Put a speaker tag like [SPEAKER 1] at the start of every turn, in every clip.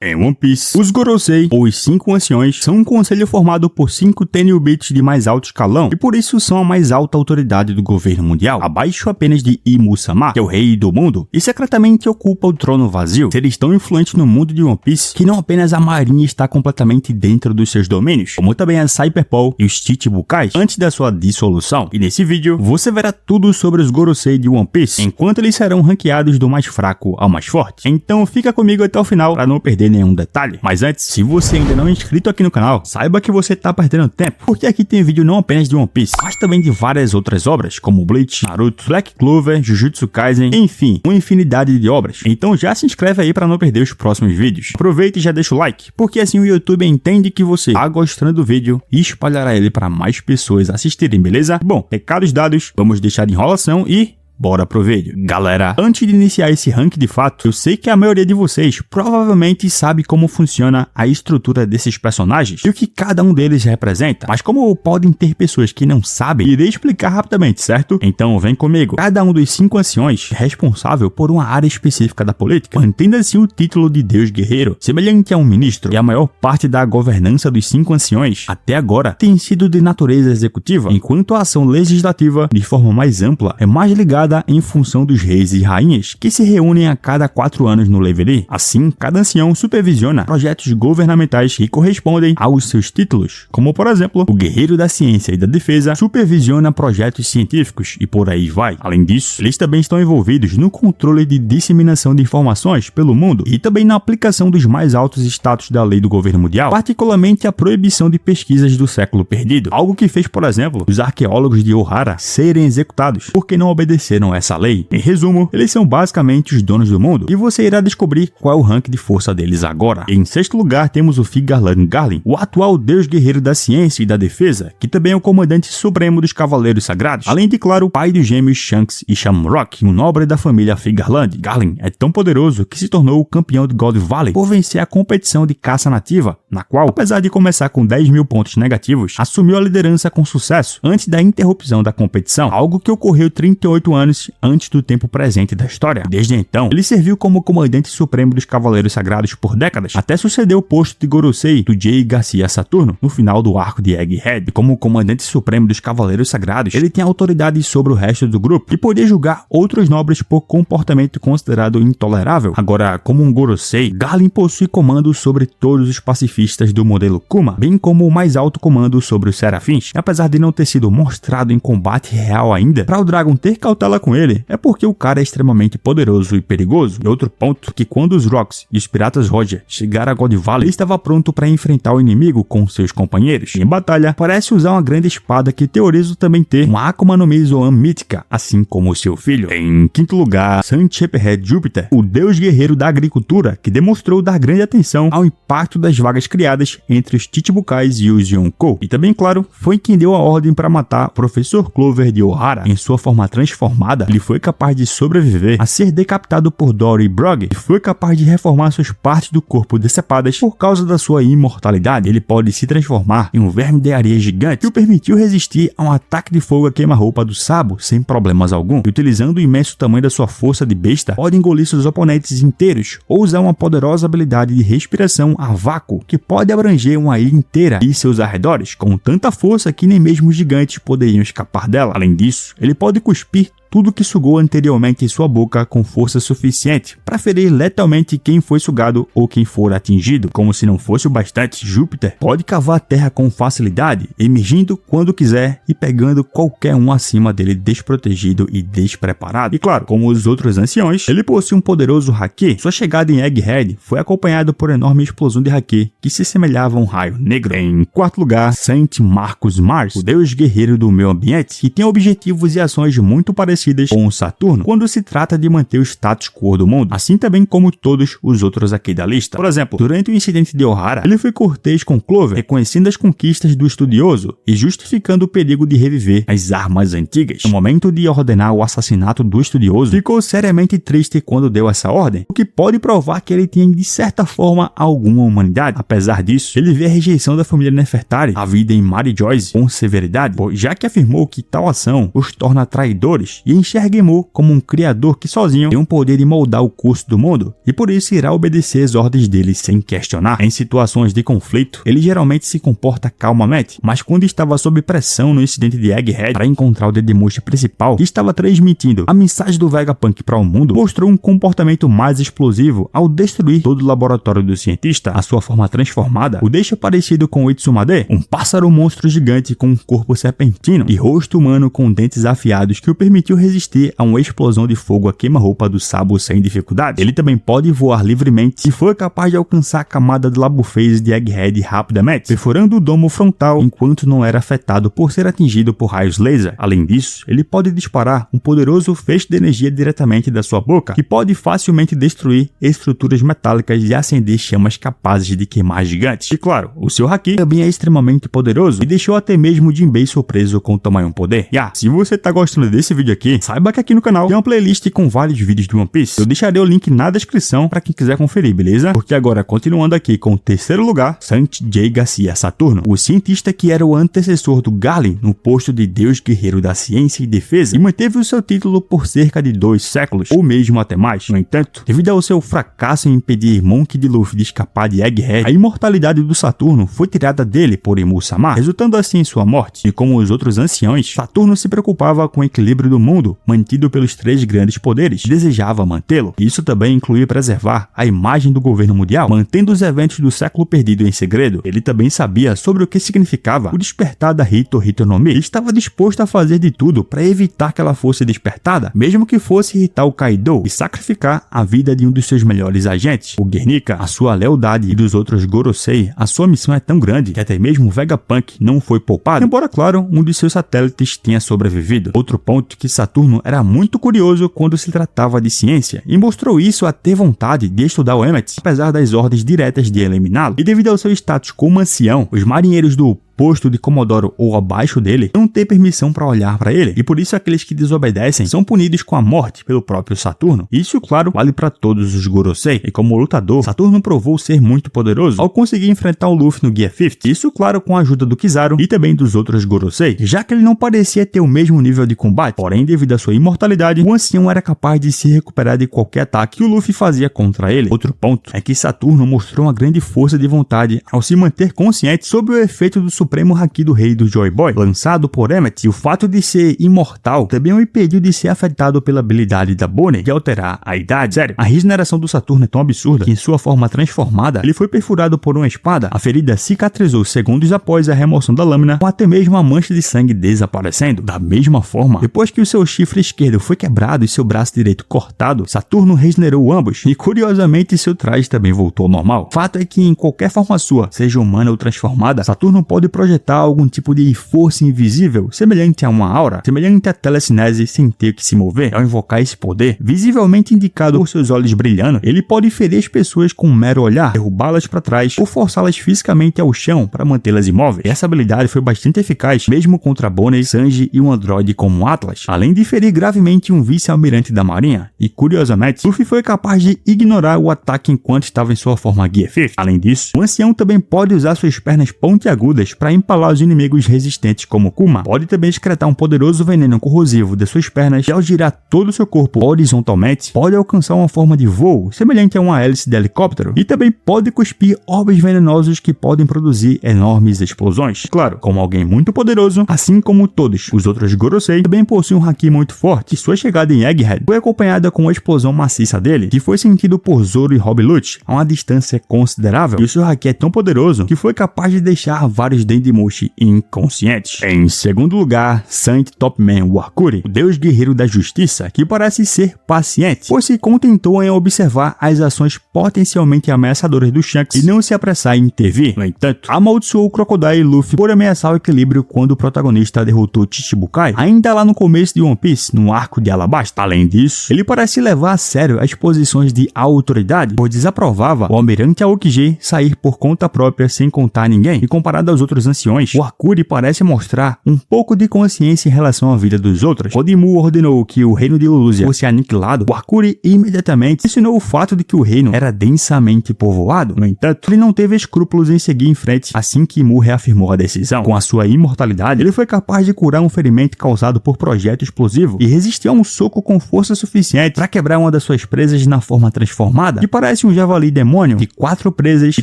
[SPEAKER 1] Em One Piece, os Gorosei, ou os 5 Anciões, são um conselho formado por 5 Tenryubitos de mais alto escalão, e por isso são a mais alta autoridade do governo mundial, abaixo apenas de Imu-sama, que é o rei do mundo, e secretamente ocupa o trono vazio. Seres tão influentes no mundo de One Piece, que não apenas a marinha está completamente dentro dos seus domínios, como também a Cyberpol e os Chichibukais, antes da sua dissolução. E nesse vídeo, você verá tudo sobre os Gorosei de One Piece, enquanto eles serão ranqueados do mais fraco ao mais forte. Então fica comigo até o final, para não perder nenhum detalhe. Mas antes, se você ainda não é inscrito aqui no canal, saiba que você tá perdendo tempo, porque aqui tem vídeo não apenas de One Piece, mas também de várias outras obras, como Bleach, Naruto, Black Clover, Jujutsu Kaisen, enfim, uma infinidade de obras. Então já se inscreve aí para não perder os próximos vídeos. Aproveita e já deixa o like, porque assim o YouTube entende que você tá gostando do vídeo e espalhará ele para mais pessoas assistirem, beleza? Bom, recados dados, vamos deixar de enrolação e bora pro vídeo. Galera, antes de iniciar esse ranking de fato, eu sei que a maioria de vocês provavelmente sabe como funciona a estrutura desses personagens e o que cada um deles representa, mas como podem ter pessoas que não sabem, irei explicar rapidamente, certo? Então vem comigo. Cada um dos 5 anciões é responsável por uma área específica da política, mantendo assim o título de Deus Guerreiro, semelhante a um ministro, e a maior parte da governança dos 5 anciões, até agora, tem sido de natureza executiva, enquanto a ação legislativa, de forma mais ampla, é mais ligada em função dos reis e rainhas que se reúnem a cada 4 anos no Leverie. Assim, cada ancião supervisiona projetos governamentais que correspondem aos seus títulos, como por exemplo, o Guerreiro da Ciência e da Defesa supervisiona projetos científicos e por aí vai. Além disso, eles também estão envolvidos no controle de disseminação de informações pelo mundo e também na aplicação dos mais altos status da lei do governo mundial, particularmente a proibição de pesquisas do século perdido, algo que fez, por exemplo, os arqueólogos de Ohara serem executados porque não obedeceram essa lei. Em resumo, eles são basicamente os donos do mundo, e você irá descobrir qual é o rank de força deles agora. Em sexto lugar temos o Figarland Garlin, o atual deus guerreiro da ciência e da defesa, que também é o comandante supremo dos Cavaleiros Sagrados, além de, claro, o pai dos gêmeos Shanks e Shamrock, um nobre da família Figarland. Garlin é tão poderoso que se tornou o campeão de God Valley por vencer a competição de caça nativa, na qual, apesar de começar com 10.000 pontos negativos, assumiu a liderança com sucesso antes da interrupção da competição, algo que ocorreu 38 anos antes do tempo presente da história. Desde então, ele serviu como comandante supremo dos Cavaleiros Sagrados por décadas, até suceder o posto de Gorosei do Jay Garcia Saturno no final do arco de Egghead. E como comandante supremo dos Cavaleiros Sagrados, ele tem autoridade sobre o resto do grupo e podia julgar outros nobres por comportamento considerado intolerável. Agora, como um Gorosei, Garlin possui comando sobre todos os pacifistas do modelo Kuma, bem como o mais alto comando sobre os Serafins. E apesar de não ter sido mostrado em combate real ainda, para o Dragon ter cautela com ele, é porque o cara é extremamente poderoso e perigoso. E outro ponto, que quando os Rocks e os Piratas Roger chegaram a God Valley, ele estava pronto para enfrentar o inimigo com seus companheiros. E em batalha, parece usar uma grande espada que teorizo também ter uma Akuma no Mi Zoan mítica, assim como o seu filho. Em quinto lugar, Sun Shepherd Júpiter, o deus guerreiro da agricultura, que demonstrou dar grande atenção ao impacto das vagas criadas entre os Chichibukais e os Yonkou. E também, claro, foi quem deu a ordem para matar o Professor Clover de Ohara em sua forma transformada. Ele foi capaz de sobreviver a ser decapitado por Dory Brogg e foi capaz de reformar suas partes do corpo decepadas por causa da sua imortalidade. Ele pode se transformar em um verme de areia gigante que o permitiu resistir a um ataque de fogo a queima-roupa do Sabo sem problemas algum. E utilizando o imenso tamanho da sua força de besta, pode engolir seus oponentes inteiros ou usar uma poderosa habilidade de respiração a vácuo que pode abranger uma ilha inteira e seus arredores com tanta força que nem mesmo os gigantes poderiam escapar dela. Além disso, ele pode cuspir tudo que sugou anteriormente em sua boca com força suficiente para ferir letalmente quem foi sugado ou quem for atingido. Como se não fosse o bastante, Júpiter pode cavar a terra com facilidade, emergindo quando quiser e pegando qualquer um acima dele desprotegido e despreparado. E claro, como os outros anciões, ele possui um poderoso haki. Sua chegada em Egghead foi acompanhada por enorme explosão de haki que se semelhava a um raio negro. Em quarto lugar, Saint Marcus Mars, o deus guerreiro do meio ambiente, que tem objetivos e ações muito parecidos com o Saturno quando se trata de manter o status quo do mundo, assim também como todos os outros aqui da lista. Por exemplo, durante o incidente de Ohara, ele foi cortês com Clover, reconhecendo as conquistas do estudioso e justificando o perigo de reviver as armas antigas. No momento de ordenar o assassinato do estudioso, ficou seriamente triste quando deu essa ordem, o que pode provar que ele tinha de certa forma alguma humanidade. Apesar disso, ele vê a rejeição da família Nefertari à vida em Mary Joyce com severidade, já que afirmou que tal ação os torna traidores e enxerga Imu como um criador que sozinho tem o poder de moldar o curso do mundo, e por isso irá obedecer as ordens dele sem questionar. Em situações de conflito, ele geralmente se comporta calmamente, mas quando estava sob pressão no incidente de Egghead para encontrar o Dendemushi principal, que estava transmitindo a mensagem do Vegapunk para o mundo, mostrou um comportamento mais explosivo ao destruir todo o laboratório do cientista. A sua forma transformada o deixa parecido com o Itsumade, um pássaro monstro gigante com um corpo serpentino e rosto humano com dentes afiados que o permitiu resistir a uma explosão de fogo a queima-roupa do Sabo sem dificuldade. Ele também pode voar livremente e foi capaz de alcançar a camada de Labo Phase de Egghead rapidamente, perfurando o domo frontal enquanto não era afetado por ser atingido por raios laser. Além disso, ele pode disparar um poderoso feixe de energia diretamente da sua boca, que pode facilmente destruir estruturas metálicas e acender chamas capazes de queimar gigantes. E claro, o seu Haki também é extremamente poderoso e deixou até mesmo Jinbei surpreso com o tamanho poder. E se você tá gostando desse vídeo aqui, saiba que aqui no canal tem uma playlist com vários vídeos de One Piece. Eu deixarei o link na descrição para quem quiser conferir, beleza? Porque agora, continuando aqui com o terceiro lugar, Santi J. Garcia Saturno, o cientista que era o antecessor do Garlin no posto de Deus Guerreiro da Ciência e Defesa e manteve o seu título por cerca de 2 séculos, ou mesmo até mais. No entanto, devido ao seu fracasso em impedir Monkey D. Luffy de escapar de Egghead, a imortalidade do Saturno foi tirada dele por Imu-sama, resultando assim em sua morte. E como os outros anciões, Saturno se preocupava com o equilíbrio do mundo, mantido pelos 3 grandes poderes, e desejava mantê-lo. Isso também incluía preservar a imagem do governo mundial, mantendo os eventos do século perdido em segredo. Ele também sabia sobre o que significava o despertar da Hito no Mi, e estava disposto a fazer de tudo para evitar que ela fosse despertada, mesmo que fosse irritar o Kaido e sacrificar a vida de um dos seus melhores agentes, o Guernica. A sua lealdade e dos outros Gorosei, a sua missão é tão grande que até mesmo o Vegapunk não foi poupado, embora claro, um de seus satélites tenha sobrevivido. Outro ponto que Saturno era muito curioso quando se tratava de ciência, e mostrou isso a ter vontade de estudar o Emmet, apesar das ordens diretas de eliminá-lo, e devido ao seu status como ancião, os marinheiros do posto de Comodoro ou abaixo dele não tem permissão para olhar para ele, e por isso aqueles que desobedecem são punidos com a morte pelo próprio Saturno. Isso, claro, vale para todos os Gorosei, e como lutador, Saturno provou ser muito poderoso ao conseguir enfrentar o Luffy no Gear 50, isso, claro, com a ajuda do Kizaru e também dos outros Gorosei, já que ele não parecia ter o mesmo nível de combate, porém, devido à sua imortalidade, o ancião era capaz de se recuperar de qualquer ataque que o Luffy fazia contra ele. Outro ponto é que Saturno mostrou uma grande força de vontade ao se manter consciente sobre o efeito do Supremo Haki do Rei do Joy Boy, lançado por Emmet, e o fato de ser imortal também o impediu de ser afetado pela habilidade da Bonnie de alterar a idade. Sério, a regeneração do Saturno é tão absurda que em sua forma transformada, ele foi perfurado por uma espada, a ferida cicatrizou segundos após a remoção da lâmina, com até mesmo a mancha de sangue desaparecendo. Da mesma forma, depois que o seu chifre esquerdo foi quebrado e seu braço direito cortado, Saturno regenerou ambos, e curiosamente seu traje também voltou ao normal. Fato é que em qualquer forma sua, seja humana ou transformada, Saturno pode projetar algum tipo de força invisível, semelhante a uma aura, semelhante à telecinese sem ter que se mover. Ao invocar esse poder, visivelmente indicado por seus olhos brilhando, ele pode ferir as pessoas com um mero olhar, derrubá-las para trás ou forçá-las fisicamente ao chão para mantê-las imóveis. Essa habilidade foi bastante eficaz, mesmo contra Bonnie, Sanji e um androide como Atlas, além de ferir gravemente um vice-almirante da marinha, e curiosamente, Luffy foi capaz de ignorar o ataque enquanto estava em sua forma Gear 50. Além disso, o ancião também pode usar suas pernas pontiagudas para empalar os inimigos resistentes como Kuma. Pode também excretar um poderoso veneno corrosivo de suas pernas e ao girar todo o seu corpo horizontalmente, pode alcançar uma forma de voo semelhante a uma hélice de helicóptero, e também pode cuspir orbes venenosos que podem produzir enormes explosões. Claro, como alguém muito poderoso, assim como todos os outros Gorosei, também possui um Haki muito forte, e sua chegada em Egghead foi acompanhada com uma explosão maciça dele, que foi sentido por Zoro e Rob Lute a uma distância considerável, e o seu Haki é tão poderoso que foi capaz de deixar vários Dendemushi inconscientes. Em segundo lugar, Saint Topman Wakuri, o deus guerreiro da justiça, que parece ser paciente, pois se contentou em observar as ações potencialmente ameaçadoras do Shanks e não se apressar em intervir. No entanto, amaldiçoou o Crocodile Luffy por ameaçar o equilíbrio quando o protagonista derrotou Chichibukai, ainda lá no começo de One Piece, no arco de Alabasta. Além disso, ele parece levar a sério as posições de autoridade, pois desaprovava o almirante Aokiji sair por conta própria sem contar ninguém, e comparado aos outros outros anciões, o Hakuri parece mostrar um pouco de consciência em relação à vida dos outros. Quando Imu ordenou que o reino de Lúcia fosse aniquilado, o Hakuri imediatamente mencionou o fato de que o reino era densamente povoado. No entanto, ele não teve escrúpulos em seguir em frente assim que Imu reafirmou a decisão. Com a sua imortalidade, ele foi capaz de curar um ferimento causado por projeto explosivo e resistir a um soco com força suficiente para quebrar uma das suas presas na forma transformada, que parece um javali demônio de 4 presas de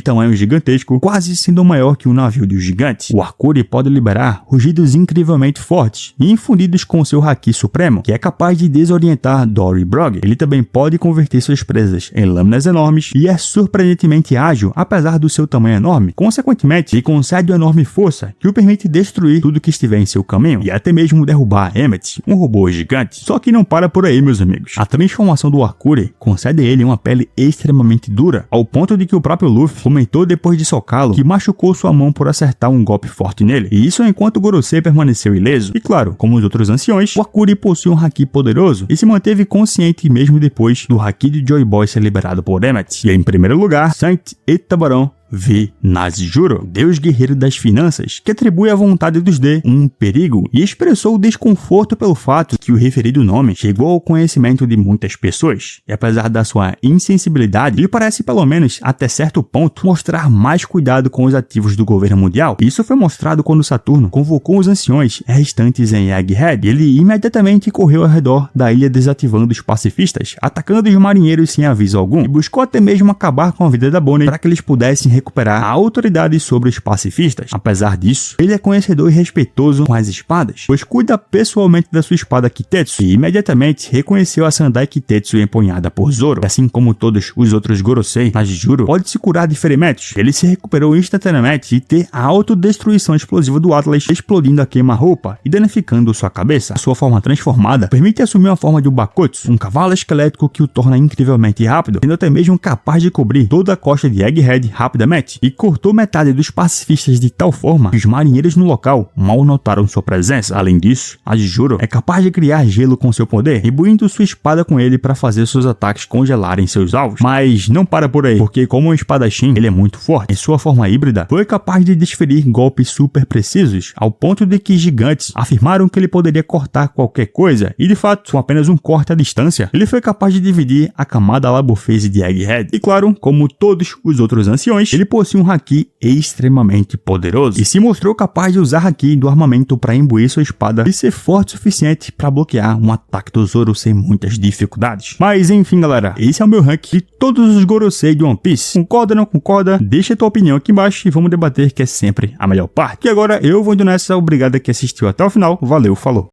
[SPEAKER 1] tamanho gigantesco, quase sendo maior que um navio de um gigante. O Hakuri pode liberar rugidos incrivelmente fortes e infundidos com seu Haki supremo, que é capaz de desorientar Dory Brog. Ele também pode converter suas presas em lâminas enormes e é surpreendentemente ágil, apesar do seu tamanho enorme. Consequentemente, ele concede uma enorme força que o permite destruir tudo que estiver em seu caminho e até mesmo derrubar Emmet, um robô gigante. Só que não para por aí, meus amigos. A transformação do Hakuri concede a ele uma pele extremamente dura, ao ponto de que o próprio Luffy comentou depois de socá-lo que machucou sua mão por acertar um golpe forte nele. E isso enquanto Gorosei permaneceu ileso. E claro, como os outros anciões, o Hakuri possui um Haki poderoso e se manteve consciente mesmo depois do Haki de Joy Boy ser liberado por Emmet. E em primeiro lugar, Saint Itabaron V. Nazjuro, deus guerreiro das finanças, que atribui à vontade dos D um perigo e expressou desconforto pelo fato que o referido nome chegou ao conhecimento de muitas pessoas. E apesar da sua insensibilidade, ele parece pelo menos até certo ponto mostrar mais cuidado com os ativos do governo mundial. Isso foi mostrado quando Saturno convocou os anciões restantes em Egghead e ele imediatamente correu ao redor da ilha desativando os pacifistas, atacando os marinheiros sem aviso algum e buscou até mesmo acabar com a vida da Bonnie para que eles pudessem recuperar a autoridade sobre os pacifistas. Apesar disso, ele é conhecedor e respeitoso com as espadas, pois cuida pessoalmente da sua espada Kitetsu e imediatamente reconheceu a Sandai Kitetsu empunhada por Zoro. Assim como todos os outros Gorosei, Nazjuro pode se curar de ferimentos. Ele se recuperou instantaneamente e ter a autodestruição explosiva do Atlas, explodindo a queima-roupa e danificando sua cabeça. A sua forma transformada permite assumir a forma de um Bakotsu, um cavalo esquelético que o torna incrivelmente rápido, sendo até mesmo capaz de cobrir toda a costa de Egghead rapidamente, e cortou metade dos pacifistas de tal forma que os marinheiros no local mal notaram sua presença. Além disso, Nazjuro é capaz de criar gelo com seu poder, imbuindo sua espada com ele para fazer seus ataques congelarem seus alvos. Mas não para por aí, porque como um espadachim, ele é muito forte. Em sua forma híbrida, foi capaz de desferir golpes super precisos, ao ponto de que gigantes afirmaram que ele poderia cortar qualquer coisa, e de fato, com apenas um corte à distância, ele foi capaz de dividir a camada Labophase de Egghead. E claro, como todos os outros anciões, ele possui um Haki extremamente poderoso e se mostrou capaz de usar Haki do armamento para imbuir sua espada e ser forte o suficiente para bloquear um ataque do Zoro sem muitas dificuldades. Mas enfim, galera, esse é o meu ranking de todos os Gorosei de One Piece. Concorda, não concorda? Deixa a tua opinião aqui embaixo e vamos debater, que é sempre a melhor parte. E agora eu vou indo nessa. Obrigado a quem assistiu até o final. Valeu, falou!